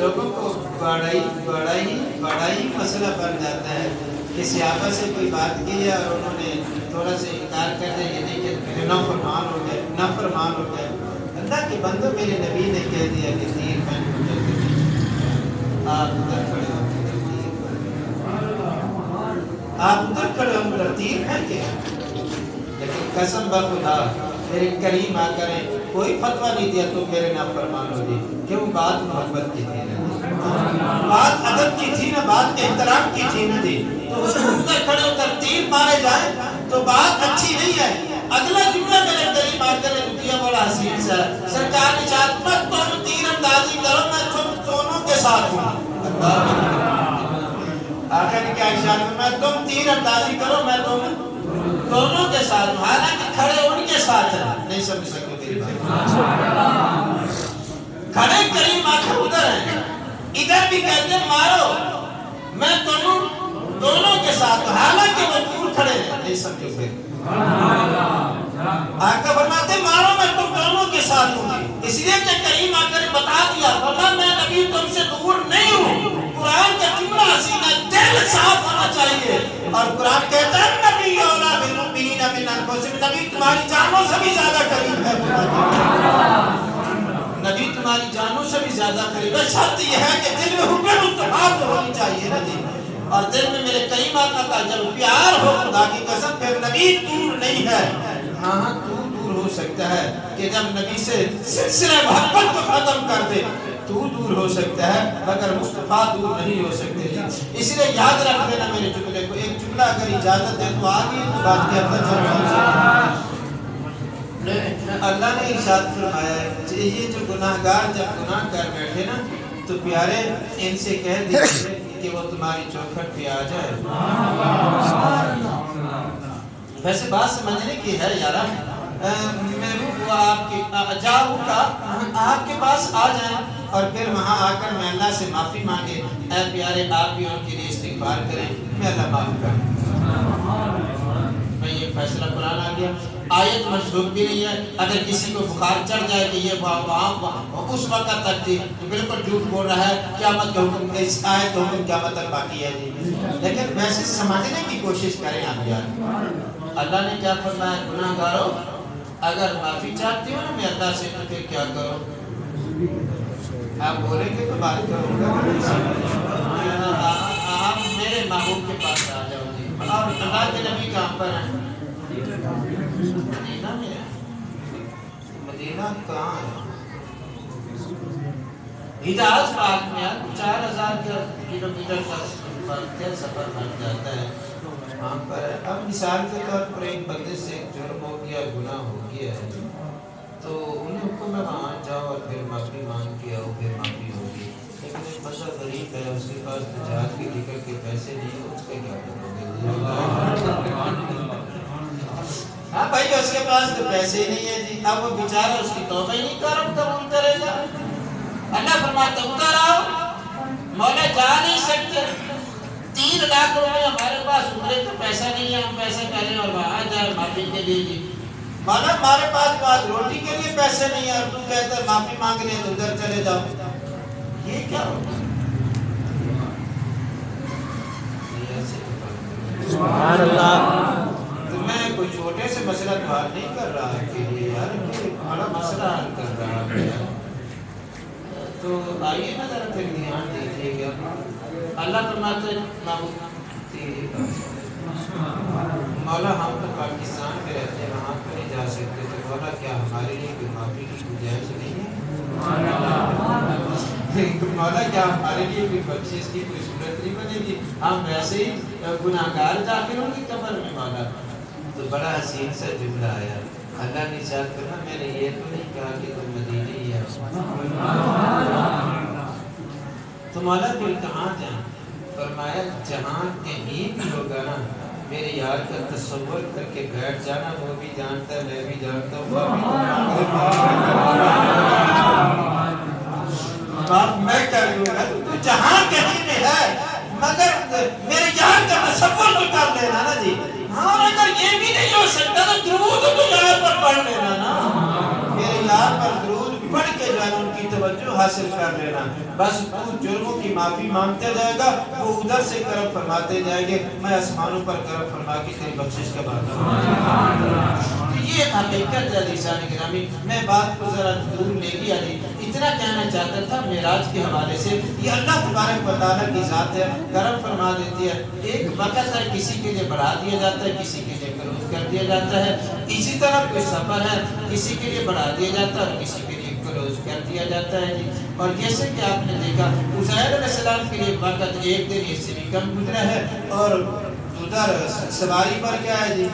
لوگوں کو بڑا ہی مسئلہ بن جاتا ہے کہ صحابہ سے کوئی بات کی ہے اور انہوں نے تھوڑا سا انکار کر دیا، یہ نہیں کہ نافرمان ہو گئے۔ اللہ کے بندوں، میرے نبی نے کہہ دیا کہ تیر میں آپ ادھر کھڑے ہو کر تیر آپ ادھر کھڑے ہو کر تیر پھینکے، لیکن قسم بخدا میرے کریم آ کریں کوئی فتویٰ نہیں دیا تو میرے نافرمان ہو جائے۔ کیوں؟ بات محبت کی تھی نا، بات ادب کی تھی نا، بات احترام کی تھی نا جی۔ تو اس کو ادھر کھڑے ہو کر تیر مارے جائیں تو بات اچھی نہیں ہے۔ اگلا جملہ میرے کریم آ کر نے بڑا حسین سا، سرکار نے چاہت مت تم تیر اندازی کرو، میں تم دونوں کے ساتھ ہوں۔ آخر کیا اشارہ میں تم تیر اندازی کرو، میں دونوں کے ساتھ ہوں، حالانکہ کھڑے ان کے ساتھ ہیں۔ نہیں سمجھ سکتے میری بات؟ کھڑے کریم آخر ادھر ہیں، ادھر بھی کہتے ہیں مارو، میں دونوں کے ساتھ ہوں، حالانکہ وہ دور کھڑے ہیں۔ نہیں سمجھو پھر آقا فرماتے مارو، میں تم دونوں کے ساتھ ہوں گی، اس لیے کہ کریم آقا نے بتا دیا، فرمایا میں نبی تم سے دور نہیں ہوں۔ قرآن کا جملہ حسین ہے، دل صاف ہونا چاہیے، اور قرآن کہتا ہے نبی اولا بالمؤمنین من انفسہم، نبی تمہاری جانوں سے بھی زیادہ قریب ہے، نبی تمہاری جانوں سے بھی زیادہ قریب ہے۔ شرط یہ ہے کہ دل میں حب مصطفیٰ ہونی چاہیے نا جی، اور دل میں میرے کریم آقا کا جب پیار ہو خدا کی قسم، پھر نبی دور نہیں ہے۔ ہاں تو دور ہو سکتا ہے کہ جب نبی سے سلسلہ محبت کو ختم کر دے تو دور ہو سکتا ہے، مگر مصطفیٰ دور نہیں ہو سکتے جی۔ اس لیے یاد رکھ لینا میرے جملے کو، ایک جملہ اگر اجازت ہے تو آگے بات کے اندر اللہ نے ارشاد فرمایا ہے یہ جو گناہگار جب گناہ کر بیٹھے نا تو پیارے ان سے کہہ دیجئے کہ وہ تمہاری چوکھٹ پہ آ جائے۔ ویسے بات سمجھنے کی ہے یارا، میں وہ آپ کے پاس آ جائیں اور پھر وہاں آ کر میں اللہ سے معافی مانگے، اے پیارے آپ بھی ان کے لیے استغفار کریں، میں اللہ معاف کروں۔ میں یہ فیصلہ قرآن آ گیا، آیت منسوخ بھی نہیں ہے۔ اگر کسی کو بخار چڑھ جائے کہ یہ وہاں اس وقت تک تھی تو بالکل جھوٹ بول رہا ہے، قیامت کا حکم، اس آیت کا حکم قیامت تک باقی ہے جی۔ لیکن ویسے سمجھنے کی کوشش کریں آپ یار، اللہ نے کیا فرمایا؟ گناہ گارو اگر معافی چاہتی ہو نا میں اللہ سے تو پھر کیا کرو؟ آپ بولیں گے تو بات کرو گا، آپ میرے محبوب کے پاس آ جاؤ جی۔ اور اللہ کے نبی کہاں پر ہیں؟ مدینہ میں ہے۔ مدینہ کہاں ہے؟ حجاز پاک میں ہے، 4000 کلومیٹر کا سفر بن جاتا ہے وہاں پر ہے۔ اب مثال کے طور پر ایک بندے سے ایک جرم ہو گیا، گناہ ہو گیا ہے تو انہیں حکم ہے وہاں جاؤ اور پھر معافی مانگ کے آؤ، پھر معافی ہوگی۔ لیکن ایک بندہ غریب ہے، اس کے پاس جہاد کے ٹکٹ کے پیسے نہیں، اس کے کیا کرو گے؟ ہاں بھائی اس کے پاس تو پیسے ہی نہیں ہے جی، اب وہ بیچارہ اس کی توبہ ہی نہیں قبول کرے گا۔ اللہ فرماتا ادھر آؤ، مولا جا نہیں سکتے، 3 لاکھ روپے ہمارے پاس عمرے کا پیسہ نہیں ہے، ہم پیسے کریں اور وہاں جائے معافی کے لیے جی۔ مولا ہمارے پاس آج روٹی کے لیے پیسے نہیں ہے اور تم کہتے ہیں معافی مانگنے تو ادھر چلے جاؤ، یہ کیا ہوگا؟ سبحان اللہ۔ تو میں کوئی چھوٹے سے مسئلہ تو حل نہیں کر رہا ہے کہ یہ یار بڑا مسئلہ حل کر رہا ہے، تو آئیے نا ذرا پھر دھیان دیجیے گا۔ اللہ فرماتے مولا ہم تو پاکستان میں رہتے ہیں، وہاں پر نہیں جا سکتے، تو مولا کیا ہمارے لیے کوئی معافی کی گنجائش نہیں ہے؟ مولا کیا ہمارے لیے کوئی بخشش کی کوئی صورت نہیں بنے گی؟ ہم ویسے ہی گناہگار داخل ہوں گے قبر میں مولا۔ تو بڑا حسین سا جملہ آیا، اللہ نے ارشاد کرنا میں نے یہ تو نہیں کہا کہ تم مدینے ہی ہے، تو مولا پھر کہاں جائیں؟ فرمایا جہاں کہیں بھی ہوگا نا میرے یار کا تصور کر کے بیٹھ جانا، وہ بھی جانتا ہے میں بھی جانتا ہوں، میں کر لوں گا، تو جہاں کہیں بھی ہے مگر میرے یار کا تصور تو کر لینا نا جی۔ ہاں اگر یہ بھی نہیں ہو سکتا تو درود تو یار پر پڑھ لینا نا، میرے یار پر درود پڑھ کے جو ہے ان کی توجہ حاصل کر لینا، بس تو جرموں کی معافی مانگتے جائے گا، وہ ادھر سے کرم فرماتے جائیں گے، میں آسمانوں پر کرم فرما کے تیری بخشش کا وعدہ ہوں۔ یہ حقیقت ہے عزیزان گرامی۔ میں بات کو ذرا دور لے گیا نہیں، اتنا کہنا چاہتا تھا معراج کے حوالے سے، یہ اللہ تبارک و تعالیٰ کی ذات ہے، کرم فرما دیتی ہے۔ ایک وقت ہے کسی کے لیے بڑھا دیا جاتا ہے، کسی کے لیے کلوز کر دیا جاتا ہے، اسی طرح کوئی سفر ہے، کسی کے لیے بڑھا دیا جاتا ہے اور کسی کے لیے کلوز کر دیا جاتا ہے جی۔ اور جیسے کہ آپ نے دیکھا عزیر علیہ السلام کے لیے وقت ایک دن اس سے بھی کم گزرا ہے، اور ادھر سواری پر کیا ہے جی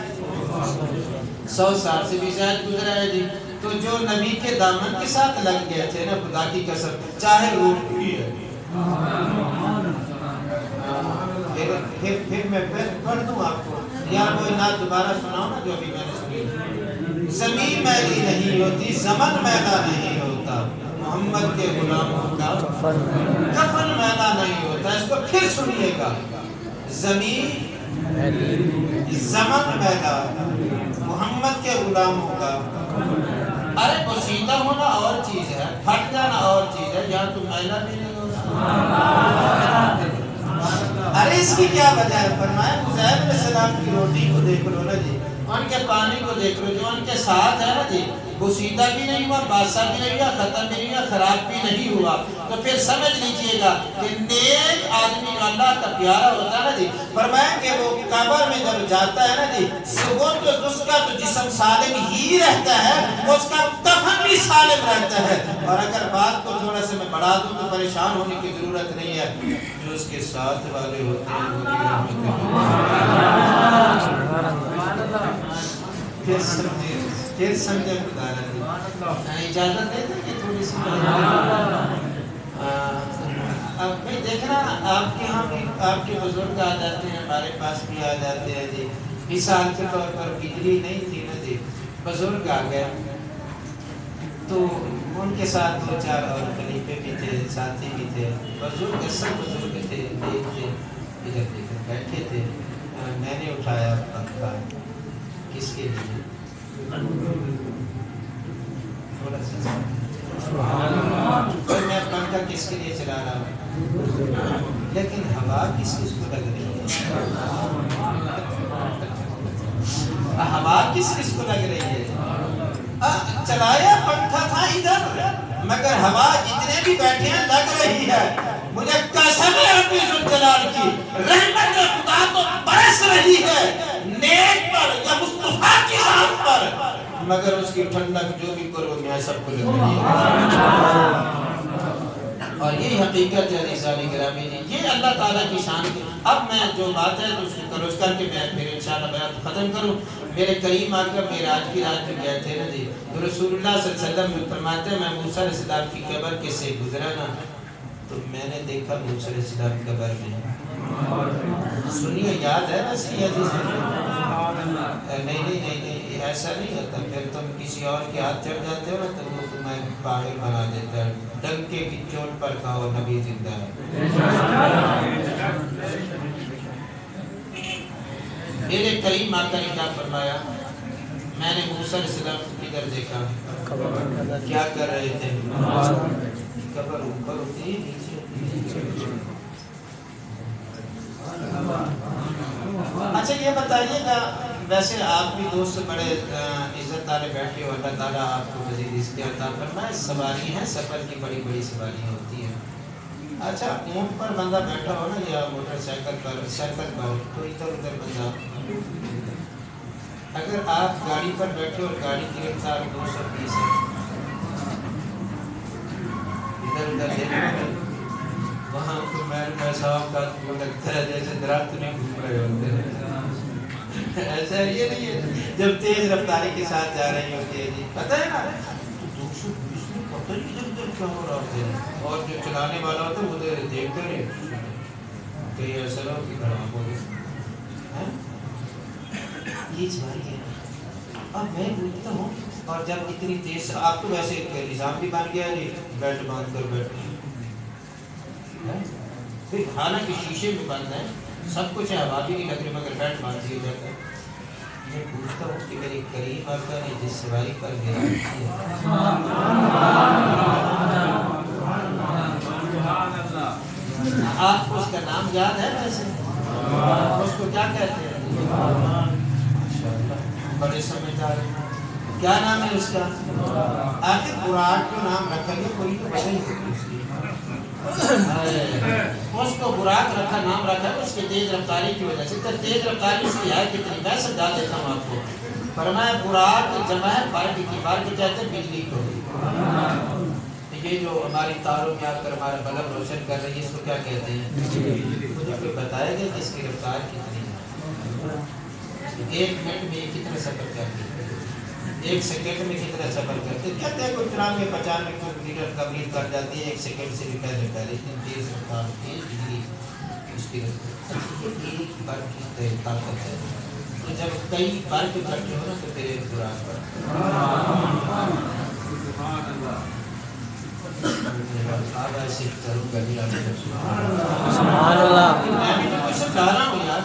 100 سال سے بھی زیادہ گزرا ہے جی۔ تو جو نبی کے دامن کے ساتھ لگ گئے تھے نا، خدا کی قسم چاہے روح بھی ہے، پھر میں پڑھ دوں آپ کو، یا وہ نعت دوبارہ سناؤ نا جو ابھی میں نے سنی۔ زمین میلی نہیں ہوتی، زمن میلا نہیں ہوتا، محمد کے غلاموں کا کفن میلا نہیں ہوتا۔ اس کو پھر سنیے گا، زمین زمن میلا، محمد کے غلاموں کا۔ ارے پوشیدہ ہونا اور چیز ہے، پھٹ جانا اور چیز ہے، یہاں تو میلا بھی نہیں ہوتا۔ ارے اس کی کیا وجہ ہے؟ فرمایا عزیر علیہ السلام کی روٹی کو دیکھ لو نا جی، ان کے پانی کو دیکھ لو، جو ان کے ساتھ ہے نا جی، بوسیدہ بھی نہیں ہوا، باسا بھی نہیں ہوا، ختم بھی نہیں ہوا، خراب بھی نہیں ہوا۔ تو پھر سمجھ لیجئے گا کہ نیک آدمی جو اللہ کا پیارا ہوتا ہے نا جی، فرمایا کہ وہ قبر میں جب جاتا ہے نا جی، وہ تو اس کا تو جسم سالم ہی رہتا ہے، اس کا کفن بھی سالم رہتا ہے۔ اور اگر بات کو تھوڑا سا میں بڑھا دوں تو پریشان ہونے کی ضرورت نہیں ہے، جو اس کے ساتھ والے ہوتے ہیں وہ بھی رحمت پھر سمجھے خدا رہی۔ اجازت دیتے کہ تھوڑی سی اب بھی دیکھنا، آپ کے ہاں بھی آپ کے بزرگ آ جاتے ہیں، ہمارے پاس بھی آ جاتے ہیں جی۔ مثال کے طور پر بجلی نہیں تھی نا جی، بزرگ آ گیا تو ان کے ساتھ 2-4 اور خلیفے بھی تھے، ساتھی بھی تھے، بزرگ سب بزرگ تھے، ایک تھے ادھر دیکھیں بیٹھے تھے۔ میں نے اٹھایا پنکھا، کس کے لیے؟ تھوڑا سا میں پنکھا کس کے لیے چلا رہا ہوں، لیکن ہوا کس کس کو لگ رہی ہے؟ ہوا کس کس کو لگ رہی ہے؟ چلایا پنکھا تھا ادھر، مگر ہوا جتنے بھی بیٹھے ہیں لگ رہی ہے۔ مجھے قسم ہے ربی ذوالجلال کی، رحمت خدا تو برس رہی ہے نیک پر یا مصطفیٰ کی ذات پر، مگر اس کی ٹھنڈک جو بھی کرو میں سب کو لگ رہی ہے۔ اور یہ حقیقت ہے عزیزان گرامی جی، یہ اللہ تعالیٰ کی شان کی۔ اب میں جو بات ہے اس کو کروز کر کے میں پھر انشاءاللہ بیان ختم کروں۔ میرے کریم آقا معراج کی رات میں گئے تھے نا جی، تو رسول اللہ صلی اللہ علیہ وسلم فرماتے ہیں میں موسیٰ علیہ السلام کی قبر کے سے گزرا نا، تو میں نے دیکھا موسیٰ علیہ السلام قبر میں۔ سنیے یاد ہے نا سی حدیث نہیں ایسا نہیں ہوتا، پھر تم کسی اور کے ہاتھ چڑھ جاتے ہو نا تو وہ تمہیں پاگل بنا دیتا ہے۔ ڈنکے کی چوٹ پر کہو نبی زندہ ہے۔ میرے کریم آقا نے کیا فرمایا؟ میں نے موسیٰ علیہ السلام کدھر دیکھا، کیا کر رہے تھے؟ قبر اوپر ہوتی ہے نیچے۔ اچھا یہ بتائیے گا، ویسے آپ بھی دوست بڑے عزت والے بیٹھے ہو، اللہ تعالیٰ آپ کو مزید رزق عطا فرمائے۔ سواری ہیں، سفر کی بڑی بڑی سواریاں ہوتی ہیں۔ اچھا اونٹ پر بندہ بیٹھا ہو نا یا موٹر سائیکل پر سائیکل پر تو ادھر ادھر بندہ، اگر آپ گاڑی پر بیٹھے اور گاڑی کی رفتار 220 ہے، ادھر ادھر دیکھیں وہاں تو میں صاحب کا لگتا ہے جیسے درخت میں گھوم رہے ہوتے ہیں۔ ایسا یہ نہیں ہے جب تیز رفتاری کے ساتھ جا رہی ہوتی ہے جی، پتہ ہے نا 220 میں پتہ نہیں ادھر ادھر کیا ہو رہا ہوتا ہے، اور جو چلانے والا ہوتا ہے وہ دیکھتے رہے کہیں ایسا نہ ہو کہ خراب ہو گیا۔ یہ سواری ہے۔ اب میں پوچھتا ہوں، اور جب اتنی تیز آپ تو ویسے نظام بھی بن گیا ہے بیلٹ باندھ کر بیٹھے، پھر حالانکہ شیشے میں بند ہے سب کچھ ہے، ہوا بھی نہیں لگ رہی مگر بیلٹ باندھ دیا جاتا ہے۔ میں پوچھتا ہوں کہ میرے کریم آقا نے جس سواری پر گرا آپ کو اس کا نام یاد ہے ویسے؟ اس کو کیا کہتے ہیں؟ بڑے سمجھدار ہیں. کیا نام ہے اس کا؟ آخر براق کو نام رکھا گیا، کوئی تو وجہ ہی ہوگی اس کی. اس کو براق رکھا، نام رکھا ہے اس کے تیز رفتاری کی وجہ سے. تیز رفتاری اس کی ہے کتنی، میں سمجھا دیتا ہوں آپ کو. فرمایا براق جمع ہے برق کی. برق کہتے ہیں بجلی کو. یہ جو ہماری تاروں میں آ کر ہمارا بلب روشن کر رہی ہے اس کو کیا کہتے ہیں؟ مجھے کوئی بتائے گا کہ اس کی رفتار کتنی ہے؟ 1 منٹ میں کتنا سفر کرتی ہے؟ 1 سیکنڈ میں کتنا سفر کرتے ہیں؟ کہتے ہیں کوئی 93-95 کلومیٹر کمپلیٹ کر جاتی ہے 1 سیکنڈ سے بھی پہلے. اتنی تیز رفتار ہوتی ہے بجلی اس کی رفتار. ایک برق کی طاقت ہے. تو جب کئی برق اکٹھے ہو نا تو پھر ایک براق پر سبحان اللہ. میں بھی تو کچھ سمجھا رہا ہوں یار.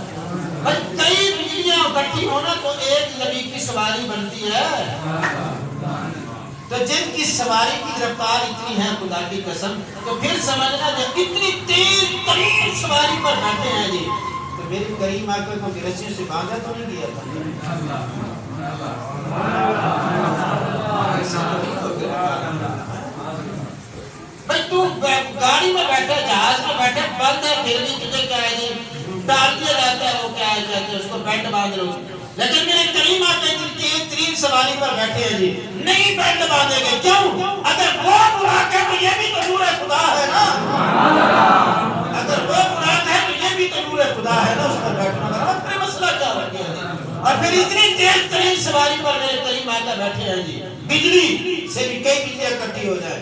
بھائی کئی بجلیاں اکٹھی ہونا تو ایک نبی کی سواری بنتی ہے. تو جن کی سواری کی رفتار اتنی ہے خدا کی قسم، تو پھر سمجھنا جب اتنی تیز ترین سواری پر بیٹھے ہیں جی، تو میری کریم آ کر کو رسیوں سے باندھا تو نہیں گیا تھا. بھائی تو گاڑی میں بیٹھا، جہاز میں بیٹھا، بند ہے پھر بھی تجھے کیا ہے جی ڈال دیا جاتا ہے. وہ کیا ہے کہتے ہیں اس کو بینڈ باندھ لو. لیکن میرے کریم آتے ہیں تیز ترین سواری پر بیٹھے ہیں جی، نہیں بینڈ باندھے گے. کیوں؟ اگر وہ براق ہے تو یہ بھی تو نور خدا ہے نا. اگر وہ براق ہے تو یہ بھی تو نور خدا ہے نا. اس پر بیٹھنا برابر پھر مسئلہ کیا ہو گیا جی؟ اور پھر اتنی تیز ترین سواری پر میرے کریم آتا بیٹھے ہیں جی، بجلی سے بھی کئی بجلیاں اکٹھی ہو جائے.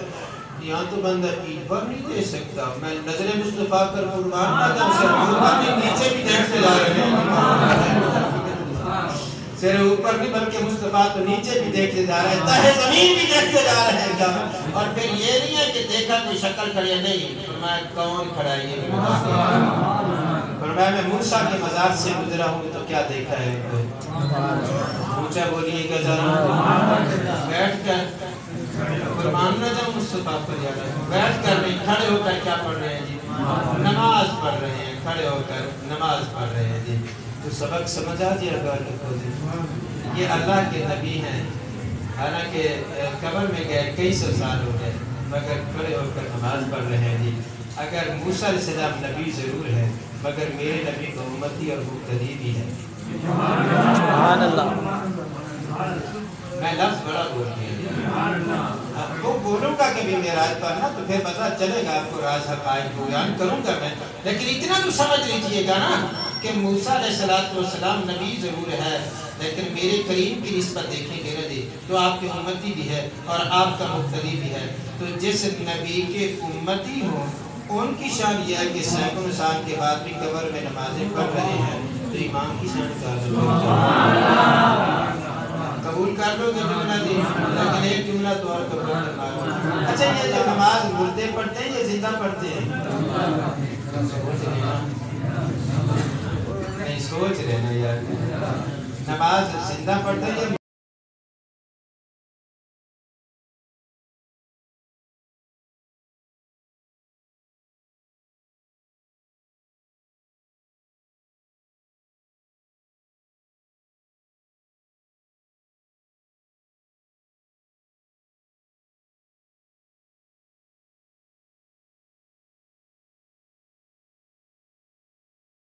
یہاں تو بندہ اینٹ پر نہیں دے سکتا. میں نظر مصطفیٰ پر قربان نہ جاؤں. سر اوپر نہیں نیچے بھی دیکھتے جا رہے ہیں. سر اوپر نہیں بلکہ مصطفیٰ تو نیچے بھی دیکھتے جا رہے ہیں، تہہ زمین بھی دیکھتے جا رہے ہیں. اور پھر یہ نہیں ہے کہ دیکھا کوئی شکل کھڑی ہے، نہیں. فرمایا کون کھڑا ہے؟ یہ فرمایا میں موسیٰ کے مزار سے گزرا ہوں تو کیا دیکھا ہے؟ پوچھا بولیے گا ذرا. بیٹھ کر قربان نہ جاؤں مصطفیٰ پر یاد ہے. بیٹھ کر نہیں، کھڑے ہو کر کیا پڑھ رہے ہیں جی؟ نماز پڑھ رہے ہیں. کھڑے ہو کر نماز پڑھ رہے ہیں جی. تو سبق سمجھ آ دیا گا. یہ اللہ کے نبی ہیں، حالانکہ قبر میں گئے کئی سو سال ہو گئے مگر کھڑے ہو کر نماز پڑھ رہے ہیں جی. اگر موسیٰ علیہ السلام نبی ضرور ہے مگر میرے نبی کو امتی اور مقتدی بھی ہے. سبحان اللہ. میں لفظ بڑا بول گیا. وہ بولوں گا کبھی معراج پر نا تو پھر پتہ چلے گا آپ کو راز حقائق کو بیان کروں گا میں. لیکن اتنا تو سمجھ لیجئے گا نا کہ موسیٰ علیہ السلام نبی ضرور ہے لیکن میرے کریم کی نسبت دیکھیں گے نا جی تو آپ کے امتی بھی ہے اور آپ کا مقتدی بھی ہے. تو جس نبی کے امتی ہوں ان کی شان یہ ہے کہ سینکڑوں سال کے بعد بھی قبر میں نمازیں پڑھ رہے ہیں. تو امام کی شان کا قبول کر لو گے جملہ دی. لیکن ایک جملہ تو اور قبول کرنا. اچھا یہ جو نماز مردے پڑھتے ہیں یا زندہ پڑھتے ہیں؟ نہیں سوچ رہے نا یار. نماز زندہ پڑھتے ہیں